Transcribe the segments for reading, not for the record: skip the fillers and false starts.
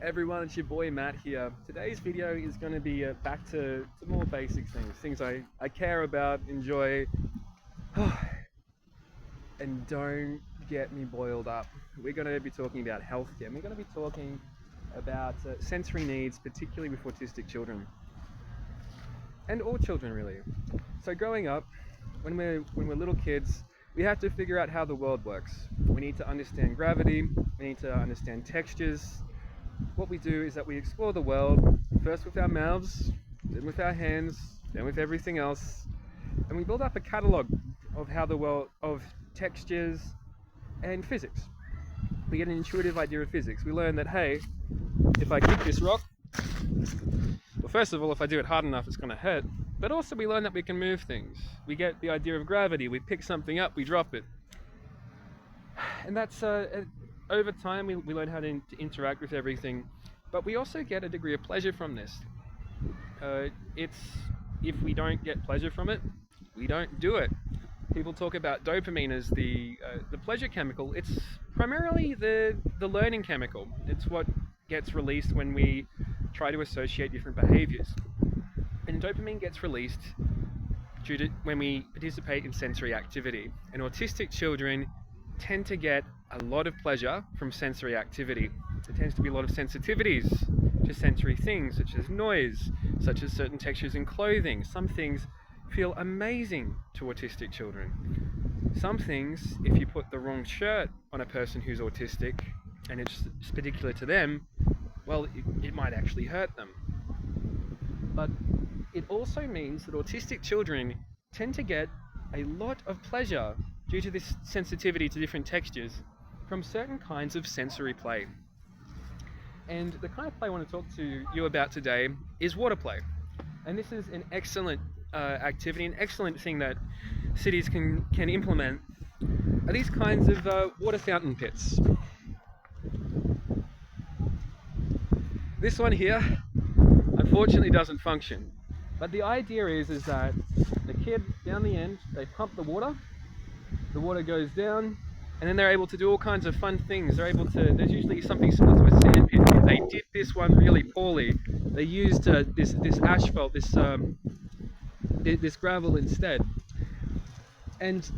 Everyone, it's your boy Matt here. Today's video is going to be back to more basic things I care about, enjoy, and don't get me boiled up. We're going to be talking about healthcare. We're going to be talking about sensory needs, particularly with autistic children, and all children really. So growing up, when we're little kids, we have to figure out how the world works. We need to understand gravity, we need to understand textures. What we do is that we explore the world, first with our mouths, then with our hands, then with everything else, and we build up a catalogue of how the world, of textures and physics. We get an intuitive idea of physics. We learn that, hey, if I kick this rock, well, first of all, if I do it hard enough, it's going to hurt. But also we learn that we can move things. We get the idea of gravity. We pick something up, we drop it. And that's, over time, we learn how to interact with everything. But we also get a degree of pleasure from this. If we don't get pleasure from it, we don't do it. People talk about dopamine as the pleasure chemical. It's primarily the learning chemical. It's what gets released when we try to associate different behaviors. And dopamine gets released when we participate in sensory activity. And autistic children tend to get a lot of pleasure from sensory activity. There tends to be a lot of sensitivities to sensory things, such as noise, such as certain textures in clothing. Some things feel amazing to autistic children. Some things, if you put the wrong shirt on a person who's autistic, and it's particular to them, well, it might actually hurt them. But it also means that autistic children tend to get a lot of pleasure due to this sensitivity to different textures from certain kinds of sensory play. And the kind of play I want to talk to you about today is water play. And this is an excellent activity, an excellent thing that cities can implement, are these kinds of water fountain pits. This one here unfortunately doesn't function. But the idea is that the kid down the end, they pump the water goes down, and then they're able to do all kinds of fun things. There's usually something similar to a sand pit. They did this one really poorly. They used this asphalt, this gravel instead. And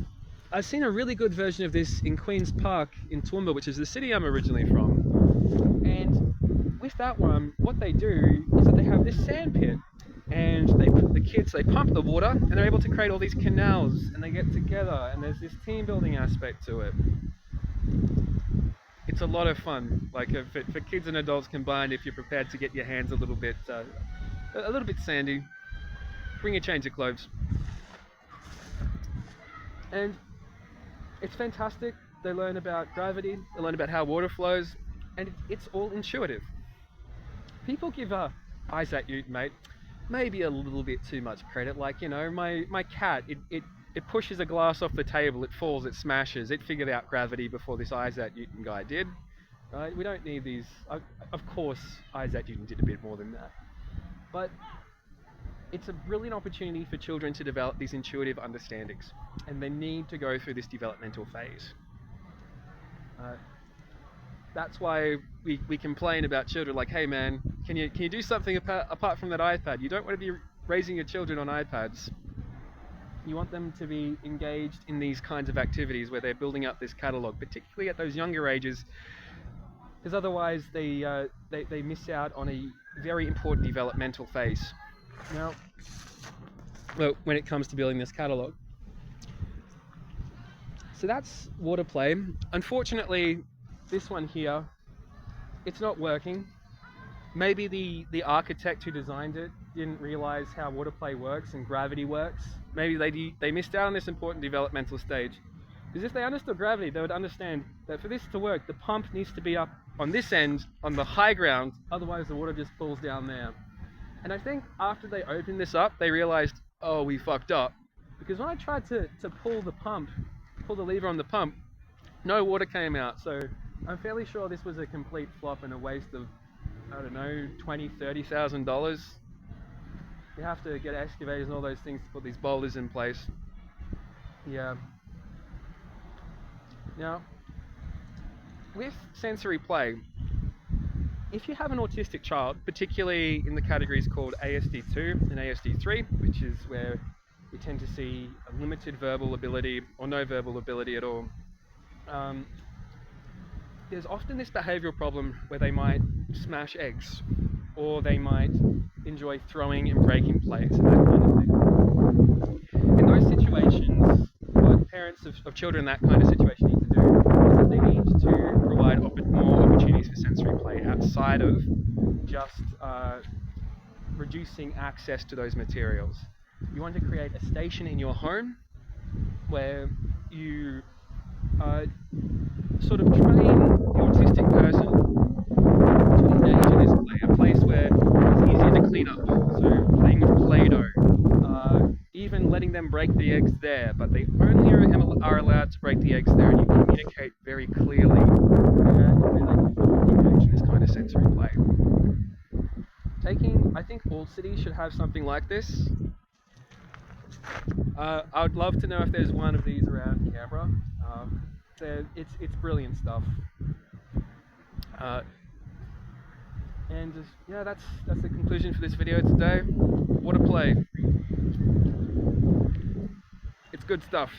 I've seen a really good version of this in Queen's Park in Toowoomba, which is the city I'm originally from. And with that one, what they do is that they have this sand pit, and the kids pump the water, and they're able to create all these canals, and they get together, and there's this team building aspect to it. It's a lot of fun, like for kids and adults combined. If you're prepared to get your hands a little bit sandy, bring a change of clothes. And it's fantastic. They learn about gravity, they learn about how water flows, and it's all intuitive. People give Isaac Newton, mate, maybe a little bit too much credit. Like, you know, my cat, it pushes a glass off the table, it falls, it smashes. It figured out gravity before this Isaac Newton guy did. Right? We don't need these. Of course, Isaac Newton did a bit more than that. But it's a brilliant opportunity for children to develop these intuitive understandings, and they need to go through this developmental phase. That's why we complain about children, like, hey man, can you do something apart from that iPad? You don't want to be raising your children on iPads. You want them to be engaged in these kinds of activities where they're building up this catalogue, particularly at those younger ages, because otherwise they miss out on a very important developmental phase. Now, well, when it comes to building this catalogue. So that's water play. Unfortunately, this one here, it's not working. Maybe the architect who designed it didn't realize how water play works and gravity works. Maybe they missed out on this important developmental stage. Because if they understood gravity, they would understand that for this to work, the pump needs to be up on this end, on the high ground, otherwise the water just pools down there. And I think after they opened this up, they realized, oh, we fucked up. Because when I tried to pull the lever on the pump, no water came out. So I'm fairly sure this was a complete flop and a waste of, I don't know, $20,000, $30,000. You have to get excavators and all those things to put these boulders in place. Yeah. Now, with sensory play, if you have an autistic child, particularly in the categories called ASD2 and ASD3, which is where we tend to see a limited verbal ability or no verbal ability at all, um, there's often this behavioral problem where they might smash eggs, or they might enjoy throwing and breaking plates and that kind of thing. In those situations, what parents of children in that kind of situation need to do is that they need to provide more opportunities for sensory play outside of just reducing access to those materials. You want to create a station in your home where you sort of train the autistic person to engage in this play, a place where it's easier to clean up. So playing with Play-Doh, even letting them break the eggs there, but they only are allowed to break the eggs there, and you communicate very clearly where they can engage in this kind of sensory play. I think all cities should have something like this. I would love to know if there's one of these around Canberra. It's brilliant stuff. And yeah, that's the conclusion for this video today. What a play! It's good stuff.